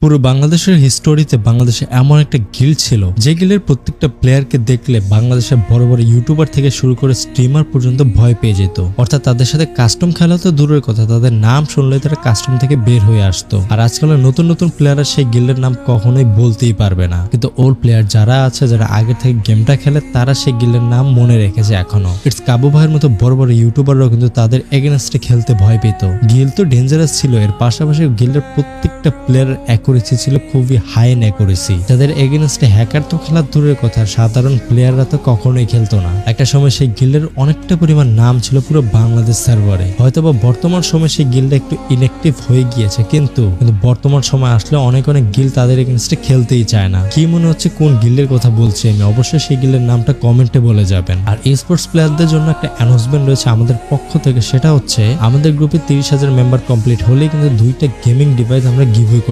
পুরো বাংলাদেশের হিস্টোরিতে বাংলাদেশে এমন একটা গিল্ড ছিল যে গিল্ডের প্রত্যেকটা প্লেয়ারকে দেখলে বাংলাদেশের বড় বড় ইউটিউবার থেকে শুরু করে স্ট্রিমার পর্যন্ত ভয় পেয়ে যেত। অর্থাৎ তাদের সাথে কাস্টম খেলা তো দূরের কথা, তাদের নাম শুনলে তারা কাস্টম থেকে বের হয়ে আসতো। আর আজকালের নতুন নতুন প্লেয়াররা সেই গিল্ডের নাম কখনোই বলতেই পারবে না, কিন্তু ওল্ড প্লেয়ার যারা আছে, যারা আগে থেকে গেমটা খেলে, তারা সেই গিল্ডের নাম মনে রেখেছে এখনো। ইটস কাবু ভাইয়ের মতো বড় বড় ইউটিউবাররাও কিন্তু তাদের এগেনস্টে খেলতে ভয় পেত। গিল্ড তো ডেঞ্জারাস ছিল, এর পাশাপাশি গিল্ডের প্রত্যেকটা প্লেয়ারের অ্যাকুরেসি ছিল খুবই হাই এন্ড অ্যাকুরেসি, যাদের এগেনস্টে হ্যাকার তো খেলার দূরের কথা, সাধারণ প্লেয়াররা তো কখনোই খেলতো না। একটা সময় সেই গিল্ডের অনেকটা পরিমাণ নাম ছিল পুরো বাংলাদেশ সার্ভারে। হয়তোবা বর্তমান সময় সেই গিল্ডটা একটু ইনঅ্যাক্টিভ হয়ে গিয়েছে, কিন্তু বর্তমান সময় আসলে অনেক গিল্ড তাদের এগেনস্টে খেলতেই চায় না। কি মনে হচ্ছে কোন গিল্ডের কথা বলছি আমি? অবশ্যই সেই গিল্ডের নামটা কমেন্টে বলে যাবেন। আর স্পোর্টস প্লেয়ারদের জন্য একটা অ্যানাউন্সমেন্ট রয়েছে আমাদের পক্ষ থেকে, সেটা হচ্ছে আমাদের গ্রুপে 30,000 মেম্বার কমপ্লিট হলেই কিন্তু 2টা গেমিং ডিভাইস আমরা গিভওয়ে